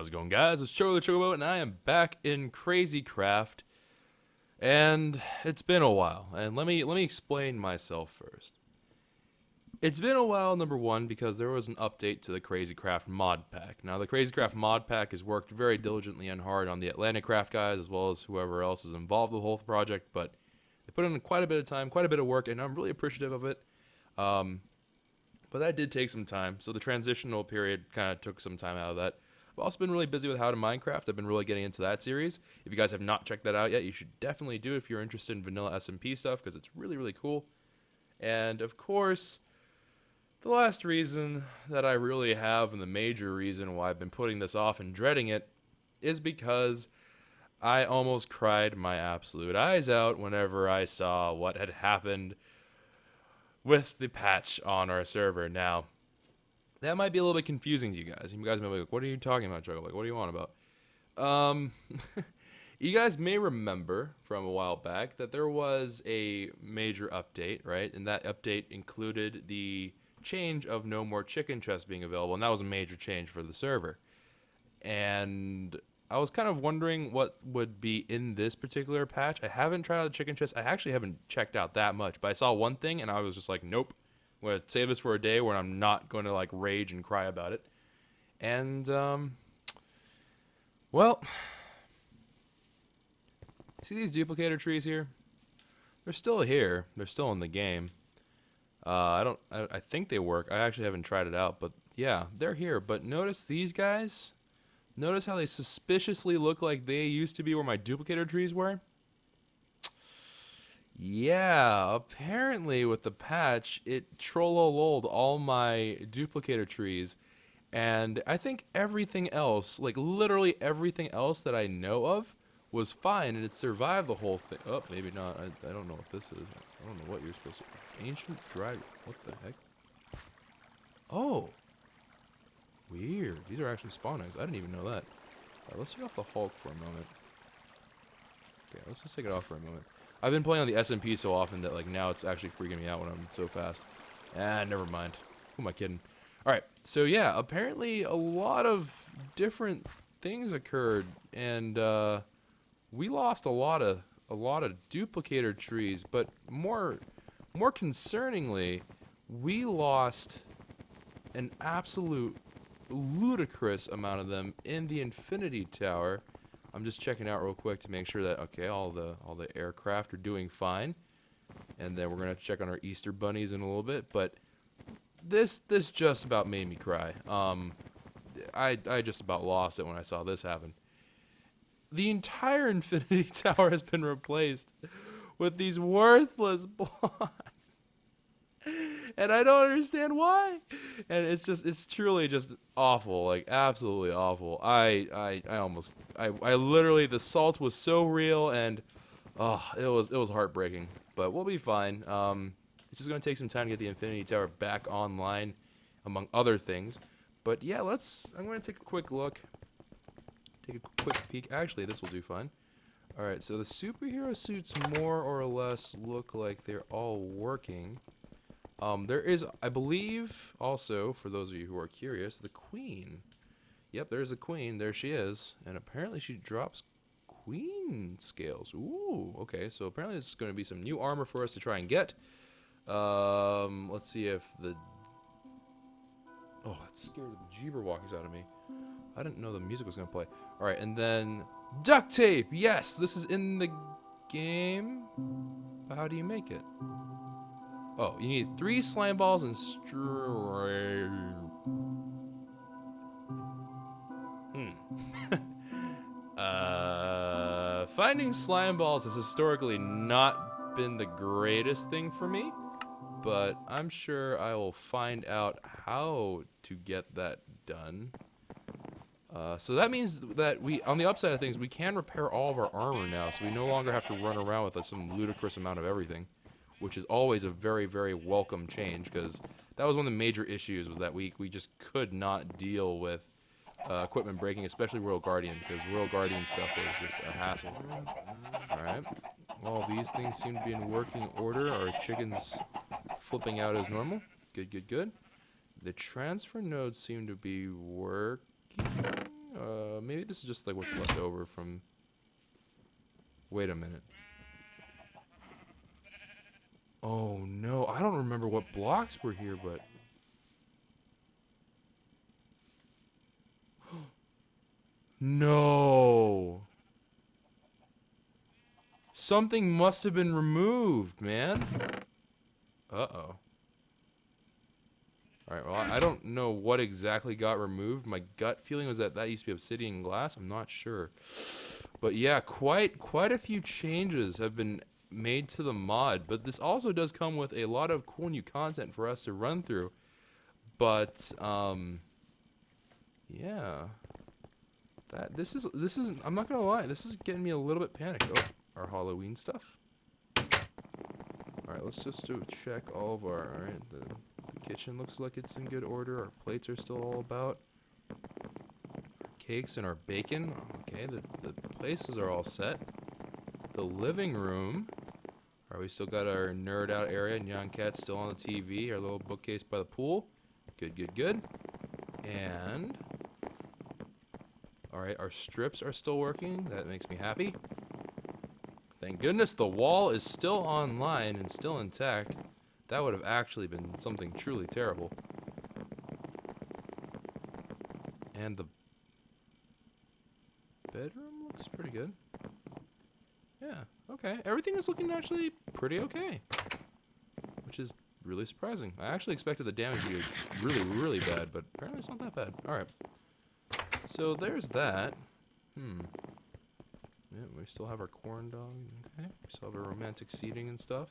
how's it going, guys? It's Choco the Chocobo, and I am back in Crazy Craft. And it's been a while, and let me explain myself first. It's been a while, number one, because there was an update to the Crazy Craft mod pack. Now, the Crazy Craft mod pack has worked very diligently and hard on the Atlantic Craft guys, as well as whoever else is involved with the whole project, but they put in quite a bit of time, quite a bit of work, and I'm really appreciative of it. But that did take some time, so the transitional period kind of took some time out of that. I've also been really busy with How to Minecraft. I've been really getting into that series. If you guys have not checked that out yet, you should definitely do it if you're interested in vanilla SMP stuff, because it's really, really cool. And, of course, the last reason that I really have, and the major reason why I've been putting this off and dreading it, is because I almost cried my absolute eyes out whenever I saw what had happened with the patch on our server. Now, that might be a little bit confusing to you guys. You guys may be like, what are you talking about, Joe? Like, what do you want about? You guys may remember from a while back that there was a major update, right? And that update included the change of no more chicken chests being available, and that was a major change for the server. And I was kind of wondering what would be in this particular patch. I haven't tried out the chicken chest. I actually haven't checked out that much, but I saw one thing and I was just like, nope. I'm going to save this for a day where I'm not going to like rage and cry about it. And, well, see these duplicator trees here? They're still here. They're still in the game. I think they work. I actually haven't tried it out, but yeah, they're here. But notice these guys. Notice how they suspiciously look like they used to be where my duplicator trees were? Yeah, apparently with the patch, it trollololed all my duplicator trees. And I think everything else, like literally everything else that I know of, was fine, and it survived the whole thing. Oh, maybe not. I don't know what this is. I don't know what you're supposed to... Ancient dragon. What the heck? Oh. Weird. These are actually spawn eggs. I didn't even know that. Alright, let's take off the Hulk for a moment. Okay, let's just take it off for a moment. I've been playing on the SMP so often that like now it's actually freaking me out when I'm so fast. Ah, never mind. Who am I kidding? Alright, so yeah, apparently a lot of different things occurred, and we lost a lot of duplicator trees, but more concerningly, we lost an absolute ludicrous amount of them in the Infinity Tower. I'm just checking out real quick to make sure that okay, all the aircraft are doing fine, and then we're gonna check on our Easter bunnies in a little bit. But this just about made me cry. I just about lost it when I saw this happen. The entire Infinity Tower has been replaced with these worthless blocks. And I don't understand why. And it's truly just awful, like absolutely awful. I literally, the salt was so real, and oh, it was heartbreaking. But we'll be fine. It's just gonna take some time to get the Infinity Tower back online, among other things. But yeah, I'm gonna take a quick look. Take a quick peek. Actually, this will do fine. Alright, so the superhero suits more or less look like they're all working. There is, I believe, also, for those of you who are curious, the Queen. Yep, there's the Queen. There she is. And apparently she drops Queen scales. Ooh, okay. So apparently this is going to be some new armor for us to try and get. Let's see if the... Oh, that scared the Jeeberwalkies out of me. I didn't know the music was going to play. Alright, and then... Duct tape! Yes, this is in the game. But how do you make it? Oh, you need 3 slime balls and finding slime balls has historically not been the greatest thing for me, but I'm sure I will find out how to get that done. So that means that on the upside of things, we can repair all of our armor now, so we no longer have to run around with some ludicrous amount of everything, which is always a very, very welcome change, because that was one of the major issues, was that we just could not deal with equipment breaking, especially Royal Guardian, because Royal Guardian stuff was just a hassle. Alright, all these things seem to be in working order. Our chicken's flipping out as normal. Good, good, good. The transfer nodes seem to be working. Maybe this is just like what's left over from... Wait a minute. Oh no, I don't remember what blocks were here, but... No! Something must have been removed, man. Uh-oh. Alright, well, I don't know what exactly got removed. My gut feeling was that used to be obsidian glass. I'm not sure. But yeah, quite a few changes have been made to the mod. But this also does come with a lot of cool new content for us to run through. But, yeah. This is, I'm not gonna lie, this is getting me a little bit panicked. Oh, our Halloween stuff. Alright, let's just check all of our, alright, the kitchen looks like it's in good order. Our plates are still all about. Our cakes and our bacon. Okay, the places are all set. The living room. Alright, we still got our nerd out area. Nyan Cat's still on the TV. Our little bookcase by the pool. Good, good, good. And... Alright, our strips are still working. That makes me happy. Thank goodness the wall is still online and still intact. That would have actually been something truly terrible. And the bedroom looks pretty good. Yeah, okay. Everything is looking actually pretty okay. Which is really surprising. I actually expected the damage to be really, really bad, but apparently it's not that bad. Alright. So there's that. Yeah, we still have our corn dog. Okay. We still have our romantic seating and stuff.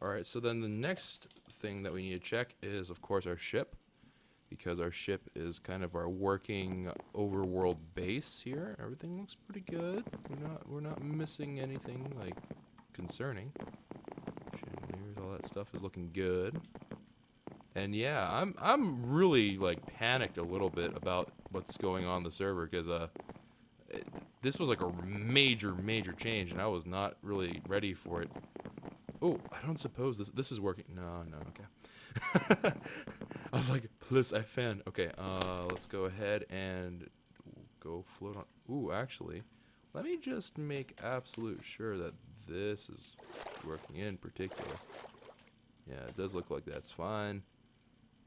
Alright, so then the next thing that we need to check is, of course, our ship. Because our ship is kind of our working overworld base here. Everything looks pretty good. We're not missing anything, like, concerning. Chandeliers, all that stuff is looking good. And yeah, I'm really, like, panicked a little bit about what's going on the server, because, this was like a major change, and I was not really ready for it. Oh, I don't suppose this is working. No, okay. I was like, plus I fan. Okay, let's go ahead and go float on. Ooh, actually, let me just make absolute sure that this is working in particular. Yeah, it does look like that's fine.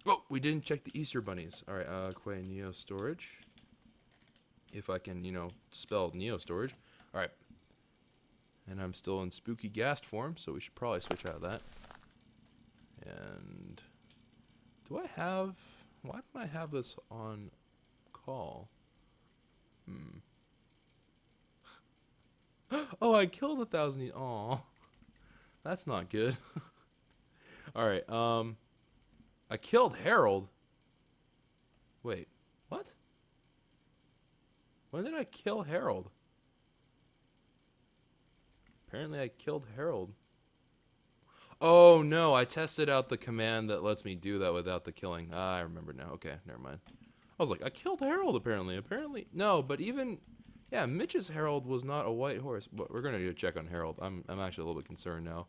Oh, we didn't check the Easter bunnies. All right, Quay Neo storage. If I can, spell Neo storage. All right. And I'm still in spooky ghast form, so we should probably switch out of that. And why don't I have this on call? Oh, I killed 1,000. Aw, that's not good. All right. I killed Harold. Wait, what? When did I kill Harold? Apparently I killed Harold. Oh no, I tested out the command that lets me do that without the killing. Ah, I remember now. Okay, never mind. I was like, I killed Harold apparently. Apparently, no, but even, yeah, Mitch's Harold was not a white horse. But we're gonna do a check on Harold. I'm actually a little bit concerned now.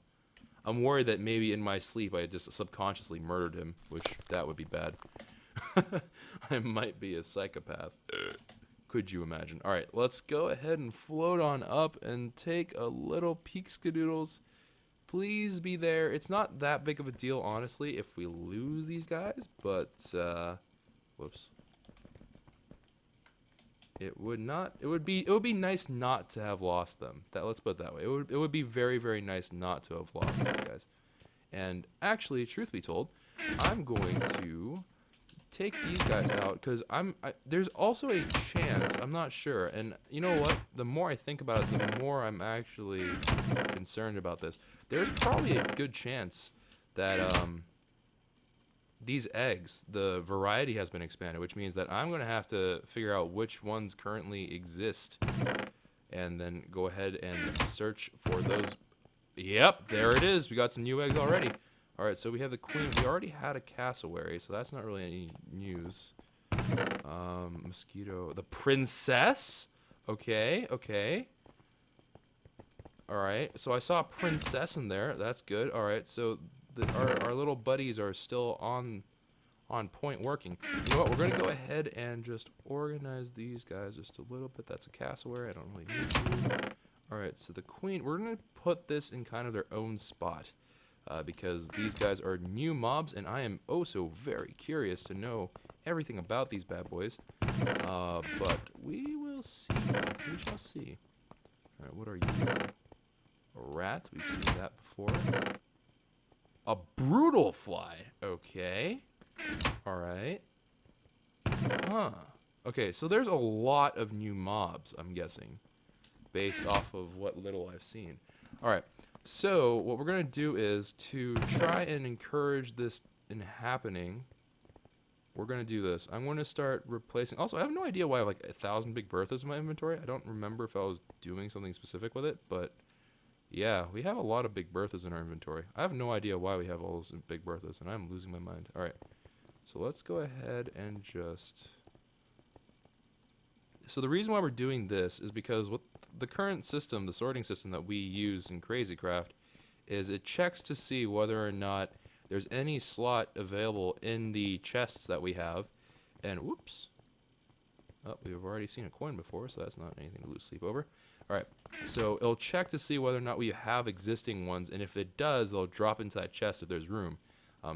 I'm worried that maybe in my sleep I just subconsciously murdered him, which that would be bad. I might be a psychopath. Could you imagine? All right, let's go ahead and float on up and take a little peek, skadoodles. Please be there. It's not that big of a deal, honestly, if we lose these guys, but, whoops. It would be nice not to have lost them. Let's put it that way. It would be very, very nice not to have lost these guys. And actually, truth be told, I'm going to take these guys out, because there's also a chance, I'm not sure, and you know what, the more I think about it, the more I'm actually concerned about this. There's probably a good chance that these eggs, the variety has been expanded, which means that I'm going to have to figure out which ones currently exist and then go ahead and search for those. Yep, there it is. We got some new eggs already. All right, so we have the queen. We already had a cassowary, so that's not really any news. Mosquito. The princess? Okay, okay. All right, so I saw a princess in there. That's good. All right, so our little buddies are still on on point working. You know what? We're going to go ahead and just organize these guys just a little bit. That's a cassowary. I don't really need to. All right, so the queen, we're going to put this in kind of their own spot because these guys are new mobs, and I am oh so very curious to know everything about these bad boys. But we will see. We shall see. All right, what are you? A rat. We've seen that before. A brutal fly. Okay. All right. Huh. Okay, so there's a lot of new mobs, I'm guessing, based off of what little I've seen. All right. So what we're going to do is to try and encourage this in happening. We're going to do this. I'm going to start replacing. Also, I have no idea why I have like 1,000 Big Berthas in my inventory. I don't remember if I was doing something specific with it, but yeah, we have a lot of Big Berthas in our inventory. I have no idea why we have all those Big Berthas, and I'm losing my mind. All right. So let's go ahead and just... So the reason why we're doing this is because what the current system, the sorting system that we use in CrazyCraft, is it checks to see whether or not there's any slot available in the chests that we have. And whoops. Oh, we've already seen a coin before, so that's not anything to lose sleep over. All right, so it'll check to see whether or not we have existing ones, and if it does, they'll drop into that chest if there's room.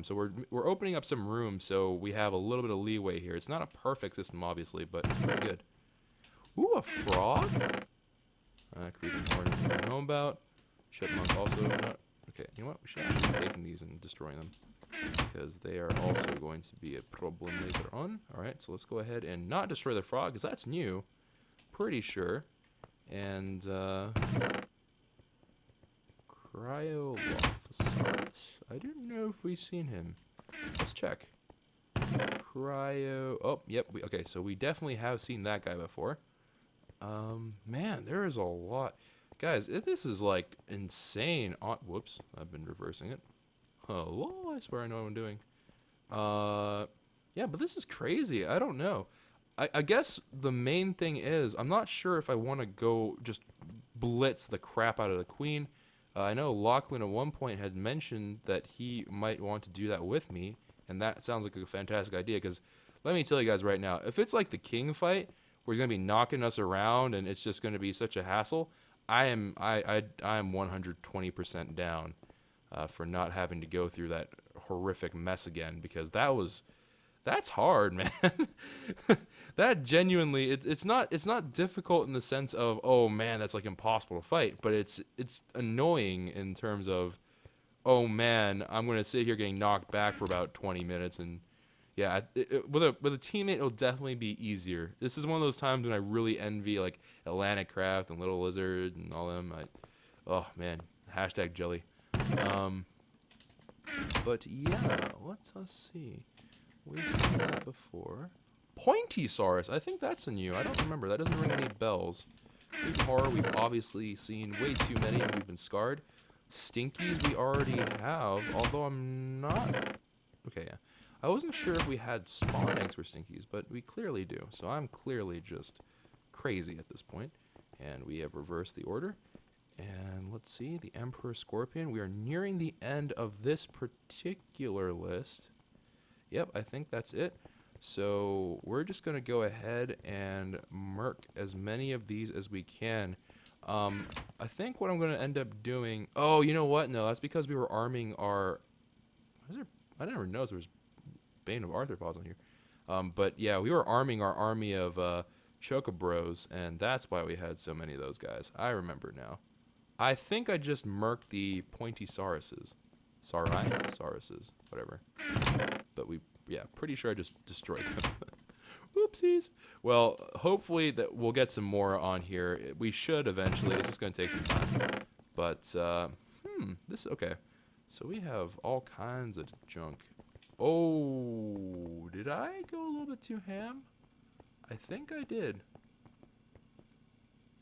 So we're opening up some room, so we have a little bit of leeway here. It's not a perfect system, obviously, but it's pretty good. Ooh, a frog? Creeping horn I don't know about. Chipmunk also not. Okay, you know what? We should actually be taking these and destroying them, because they are also going to be a problem later on. Alright, so let's go ahead and not destroy the frog, because that's new. Pretty sure. And, Cryolophosaurus? I don't know if we've seen him. Let's check. Oh, yep. Okay, so we definitely have seen that guy before. Man, there is a lot. Guys, this is like insane. Whoops, I've been reversing it. Hello, I swear I know what I'm doing. Yeah, but this is crazy. I don't know. I guess the main thing is, I'm not sure if I want to go just blitz the crap out of the queen. I know Lachlan at one point had mentioned that he might want to do that with me, and that sounds like a fantastic idea, because let me tell you guys right now, if it's like the king fight, where he's going to be knocking us around and it's just going to be such a hassle, I am 120% down for not having to go through that horrific mess again, because that's hard, man. That genuinely, it's not difficult in the sense of, oh man, that's like impossible to fight, but it's annoying in terms of, oh man, I'm gonna sit here getting knocked back for about 20 minutes, and yeah, with a teammate it'll definitely be easier. This is one of those times when I really envy like Atlantic Craft and Little Lizard and all them. Oh man, hashtag jelly. But yeah, let's see. We've seen that before. Pointysaurus, I think that's a new. I don't remember. That doesn't ring any bells. Creep horror, we've obviously seen way too many and we've been scarred. Stinkies we already have, although I'm not... Okay, yeah. I wasn't sure if we had spawn eggs for Stinkies, but we clearly do. So I'm clearly just crazy at this point. And we have reversed the order. And let's see, the Emperor Scorpion. We are nearing the end of this particular list. Yep, I think that's it. So we're just going to go ahead and murk as many of these as we can. I think what I'm going to end up doing... Oh, you know what? No, that's because we were arming our... I never noticed there was Bane of Arthropods on here. But yeah, we were arming our army of Chocobros, and that's why we had so many of those guys. I remember now. I think I just murked the Pointysauruses. Sauruses, whatever. But yeah, pretty sure I just destroyed them. Whoopsies. Well, hopefully that we'll get some more on here. We should eventually. It's just going to take some time. But, okay. So we have all kinds of junk. Oh, did I go a little bit too ham? I think I did.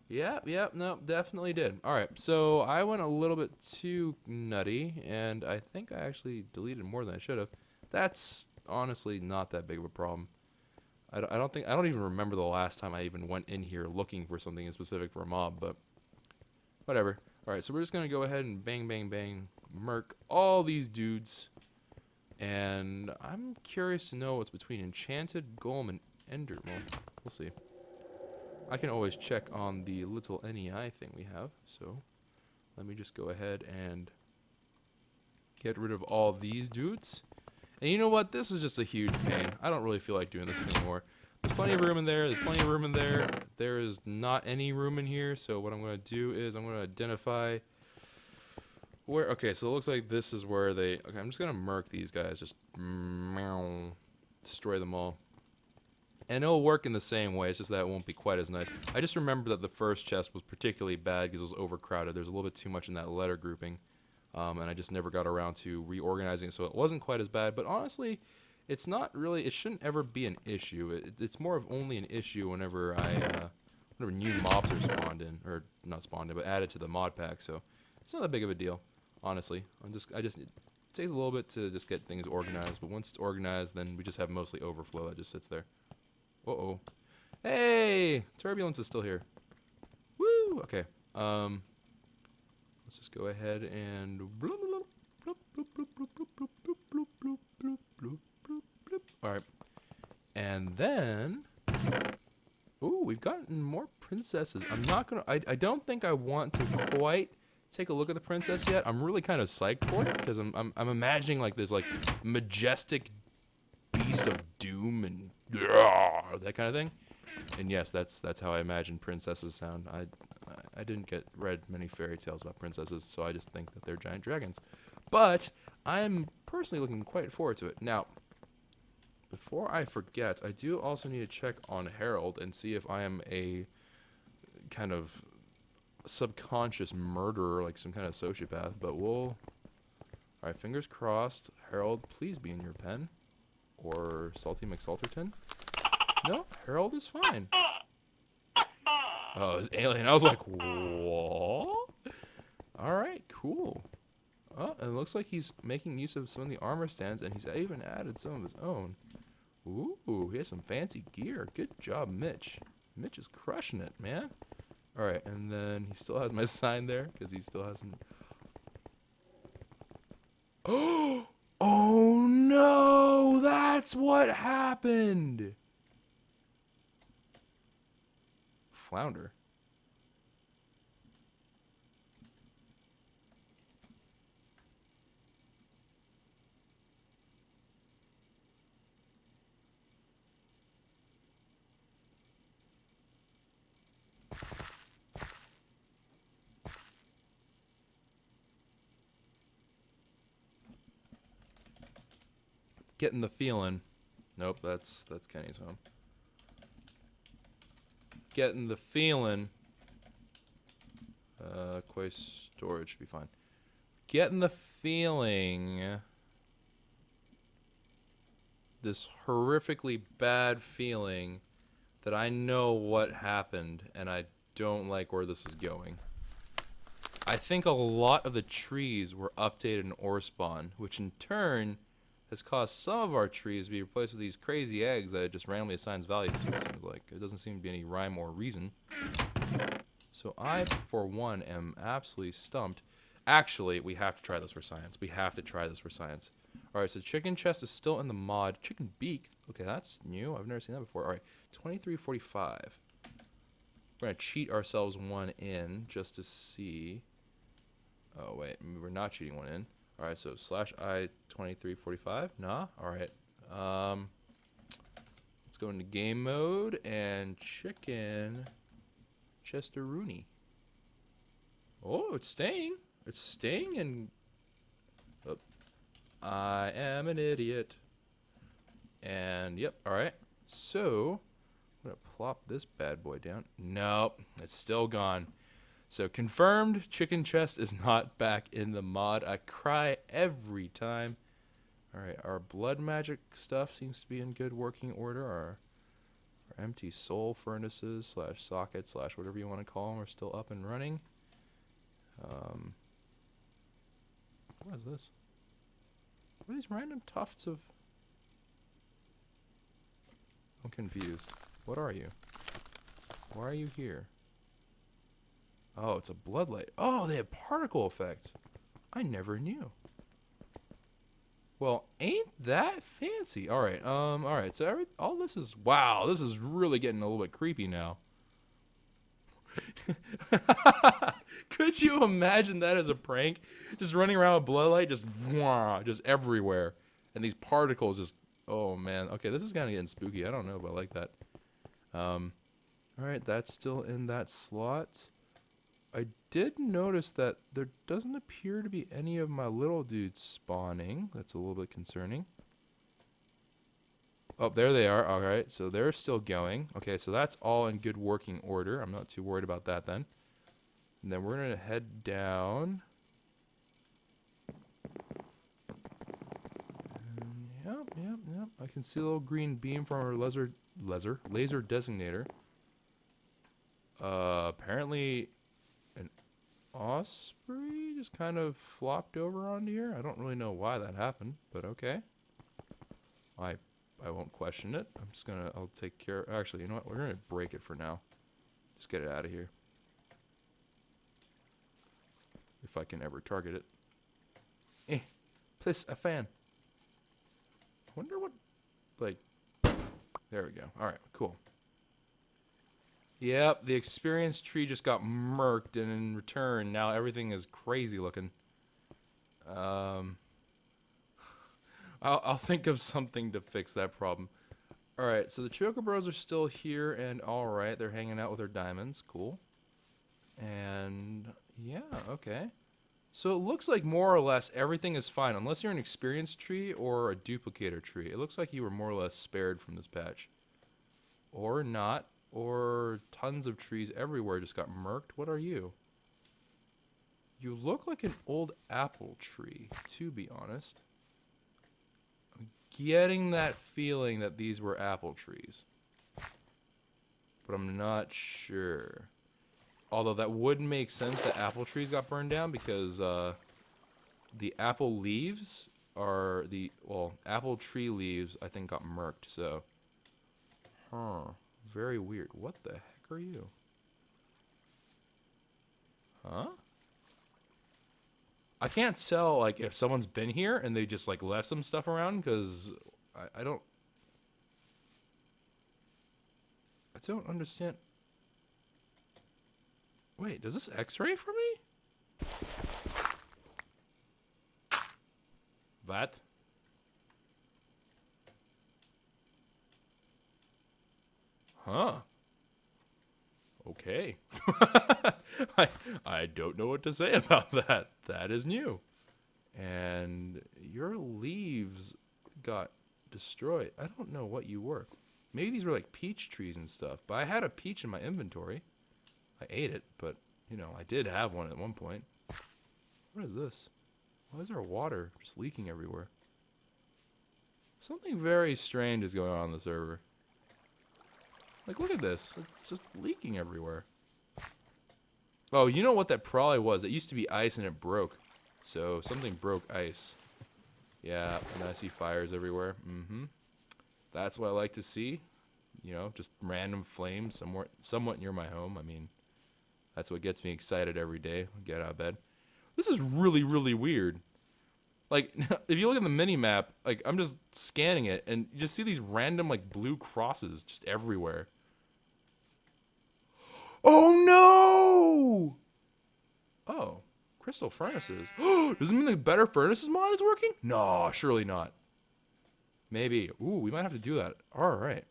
Yep, no, definitely did. All right, so I went a little bit too nutty, and I think I actually deleted more than I should have. That's honestly not that big of a problem. I don't even remember the last time I even went in here looking for something in specific for a mob, but whatever. All right, so we're just gonna go ahead and bang, bang, bang, murk all these dudes. And I'm curious to know what's between Enchanted Golem and Ender. Well, we'll see. I can always check on the little NEI thing we have. So let me just go ahead and get rid of all these dudes. And you know what? This is just a huge pain. I don't really feel like doing this anymore. There's plenty of room in there. There's plenty of room in there. There is not any room in here. So what I'm going to do is I'm going to identify where. Okay, so it looks like this is where they. Okay, I'm just going to murk these guys. Just destroy them all. And it'll work in the same way. It's just that it won't be quite as nice. I just remember that the first chest was particularly bad because it was overcrowded. There's a little bit too much in that letter grouping. And I just never got around to reorganizing it, so it wasn't quite as bad. But honestly, it's not really. It shouldn't ever be an issue. It's more of only an issue whenever whenever new mobs are spawned in, or not spawned in, but added to the mod pack. So it's not that big of a deal, honestly. It takes a little bit to just get things organized. But once it's organized, then we just have mostly overflow that just sits there. Uh-oh. Hey, turbulence is still here. Woo. Okay. Let's just go ahead and all right, and then we've gotten more princesses. I'm not gonna. I don't think I want to quite take a look at the princess yet. I'm really kind of psyched for it because I'm imagining like this like majestic beast of doom and that kind of thing. And yes, that's how I imagine princesses sound. I didn't get read many fairy tales about princesses, so I just think that they're giant dragons. But I am personally looking quite forward to it. Now, before I forget, I do also need to check on Harold and see if I am a kind of subconscious murderer, like some kind of sociopath. But we'll... Alright, fingers crossed. Harold, please be in your pen. Or Salty McSalterton. No, Harold is fine. Oh, it's alien. I was like, what? Alright, cool. Oh, and it looks like he's making use of some of the armor stands, and he's even added some of his own. Ooh, he has some fancy gear. Good job, Mitch. Mitch is crushing it, man. Alright, and then he still has my sign there, because he still hasn't... Oh no! That's what happened! Flounder. Getting the feeling. Nope, that's Kenny's home. Getting the feeling. Quest storage should be fine. Getting the feeling. This horrifically bad feeling that I know what happened and I don't like where this is going. I think a lot of the trees were updated in ore spawn, which in turn has caused some of our trees to be replaced with these crazy eggs that it just randomly assigns values to, it seems like. It doesn't seem to be any rhyme or reason. So I, for one, am absolutely stumped. Actually, we have to try this for science. We have to try this for science. Alright, so chicken chest is still in the mod. Chicken beak, okay, that's new. I've never seen that before. Alright, 2345. We're going to cheat ourselves one in just to see. Oh, wait, we're not cheating one in. Alright, so /I 2345. Nah, alright. Let's go into game mode and chicken Chesteroonie. Oh, it's staying. It's staying and... Oh, I am an idiot. And, yep, alright. So, I'm going to plop this bad boy down. Nope, it's still gone. So confirmed, chicken chest is not back in the mod. I cry every time. Alright, our blood magic stuff seems to be in good working order. Our empty soul furnaces / sockets / whatever you want to call them are still up and running. What is this? What are these random tufts of... I'm confused. What are you? Why are you here? Oh, it's a bloodlight. Oh, they have particle effects. I never knew. Well, ain't that fancy? All right. So all this is wow. This is really getting a little bit creepy now. Could you imagine that as a prank? Just running around with bloodlight, just everywhere, and these particles just. Oh man. Okay, this is kind of getting spooky. I don't know if I like that. Um, all right, that's still in that slot. I did notice that there doesn't appear to be any of my little dudes spawning. That's a little bit concerning. Oh, there they are. All right, so they're still going. Okay, so that's all in good working order. I'm not too worried about that then. And then we're going to head down. Yep. I can see a little green beam from our laser designator. Apparently an osprey just kind of flopped over onto here. I don't really know why that happened, but okay. I won't question it. I'll take care. Actually, you know what? We're gonna break it for now. Just get it out of here. If I can ever target it. Please, a fan. I wonder what, like, there we go. All right, cool. Yep, the experience tree just got murked, and in return, now everything is crazy looking. I'll think of something to fix that problem. All right, so the Chocobros are still here, and all right, they're hanging out with their diamonds. Cool. And yeah, okay. So it looks like more or less everything is fine, unless you're an experience tree or a duplicator tree. It looks like you were more or less spared from this patch. Or not, or tons of trees everywhere just got murked. What are you? You look like an old apple tree, to be honest. I'm getting that feeling that these were apple trees. But I'm not sure. Although that would make sense that apple trees got burned down because the apple leaves are apple tree leaves I think got murked, so. Huh. Very weird. What the heck are you? Huh? I can't tell like if someone's been here and they just like left some stuff around because I don't understand. Wait, does this X-ray for me? That? Huh. Okay. I don't know what to say about that. That is new. And your leaves got destroyed. I don't know what you were. Maybe these were like peach trees and stuff. But I had a peach in my inventory. I ate it, but, you know, I did have one at one point. What is this? Why is there water just leaking everywhere? Something very strange is going on the server. Like, look at this. It's just leaking everywhere. Oh, you know what that probably was? It used to be ice and it broke. So, something broke ice. Yeah, and I see fires everywhere. That's what I like to see. You know, just random flames somewhat near my home. I mean, that's what gets me excited every day. Get out of bed. This is really, really weird. Like, if you look at the mini-map, like, I'm just scanning it, and you just see these random, like, blue crosses just everywhere. Oh, no! Oh, crystal furnaces. Does it mean the better furnaces mod is working? No, surely not. Maybe. Ooh, we might have to do that. All right.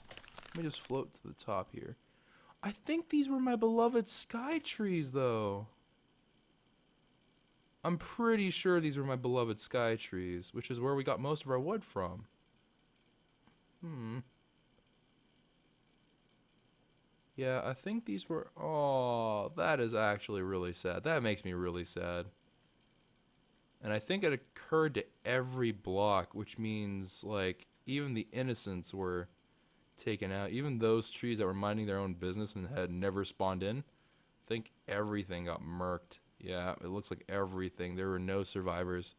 Let me just float to the top here. I think these were my beloved sky trees, though. I'm pretty sure these were my beloved sky trees, which is where we got most of our wood from. Yeah, I think these were... Oh, that is actually really sad. That makes me really sad. And I think it occurred to every block, which means, like, even the innocents were taken out. Even those trees that were minding their own business and had never spawned in. I think everything got murked. Yeah, it looks like everything. There were no survivors.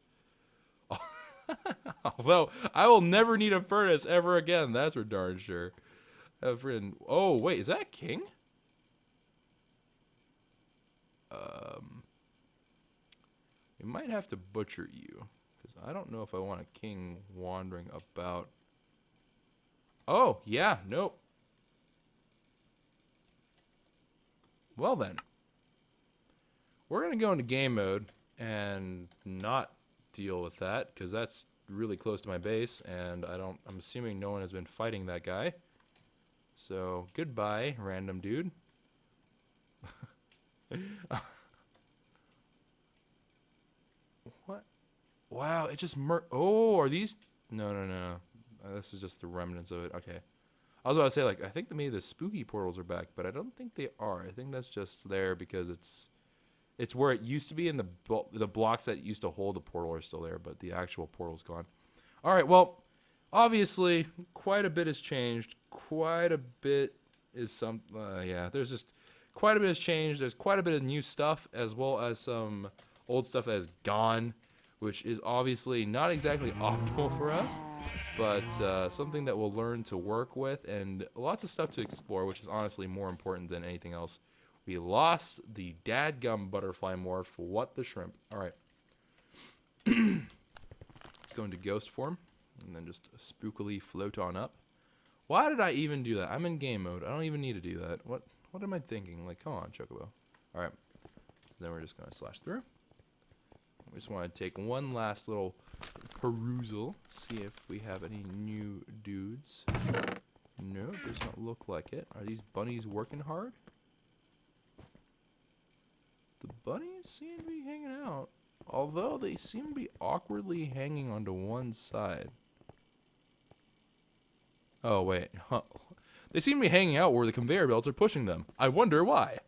Although, I will never need a furnace ever again. That's for darn sure. Oh, wait, is that a king? We might have to butcher you. Because I don't know if I want a king wandering about. Oh, yeah, nope. Well then. We're going to go into game mode and not deal with that, because that's really close to my base, and I'm assuming no one has been fighting that guy. So, goodbye, random dude. What? Wow, it just oh, are these? No, no, no. This is just the remnants of it. Okay. I was about to say, like, I think that maybe the spooky portals are back, but I don't think they are. I think that's just there because it's where it used to be, and the blocks that used to hold the portal are still there, but the actual portal's gone. All right, well, obviously, quite a bit has changed. Quite a bit is yeah, there's just quite a bit has changed. There's quite a bit of new stuff, as well as some old stuff that has gone, which is obviously not exactly optimal for us, but something that we'll learn to work with, and lots of stuff to explore, which is honestly more important than anything else. We lost the dadgum butterfly morph. What the shrimp? All right. Let's go into ghost form and then just spookily float on up. Why did I even do that? I'm in game mode. I don't even need to do that. What am I thinking? Like, come on, Chocobo. All right. So then we're just going to slash through. We just want to take one last little perusal. See if we have any new dudes. No, does not look like it. Are these bunnies working hard? The bunnies seem to be hanging out, although they seem to be awkwardly hanging onto one side. Oh, wait. Huh. They seem to be hanging out where the conveyor belts are pushing them. I wonder why.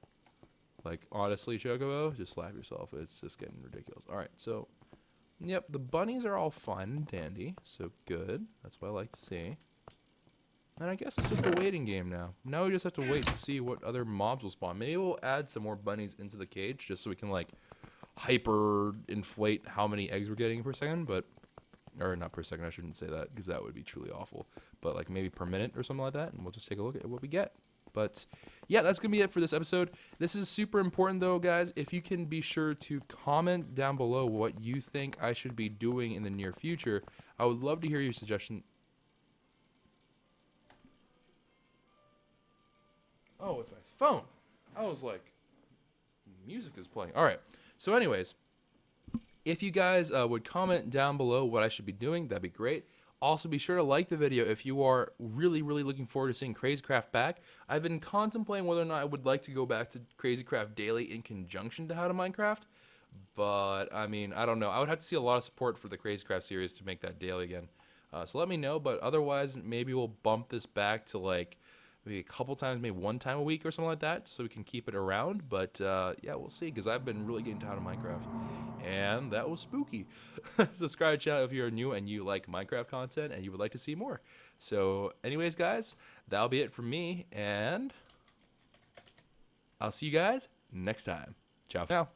Like, honestly, Chocobo, just slap yourself. It's just getting ridiculous. All right, so, yep, the bunnies are all fine and dandy, so good. That's what I like to see. And I guess it's just a waiting game now. Now we just have to wait to see what other mobs will spawn. Maybe we'll add some more bunnies into the cage just so we can, like, hyper inflate how many eggs we're getting per second, but, or not per second, I shouldn't say that, because that would be truly awful. But, like, maybe per minute or something like that, and we'll just take a look at what we get. But, yeah, that's going to be it for this episode. This is super important, though, guys. If you can be sure to comment down below what you think I should be doing in the near future, I would love to hear your suggestion. Oh, it's my phone. I was like, music is playing. All right. So anyways, if you guys would comment down below what I should be doing, that'd be great. Also, be sure to like the video if you are really, really looking forward to seeing Crazycraft back. I've been contemplating whether or not I would like to go back to Crazycraft Daily in conjunction to How to Minecraft. But, I mean, I don't know. I would have to see a lot of support for the Crazycraft series to make that daily again. So let me know. But otherwise, maybe we'll bump this back to, like, maybe a couple times, maybe one time a week or something like that, just so we can keep it around. But, yeah, we'll see, because I've been really getting to How to Minecraft. And that was spooky. Subscribe to the channel if you're new and you like Minecraft content and you would like to see more. So, anyways, guys, that'll be it from me, and I'll see you guys next time. Ciao for now.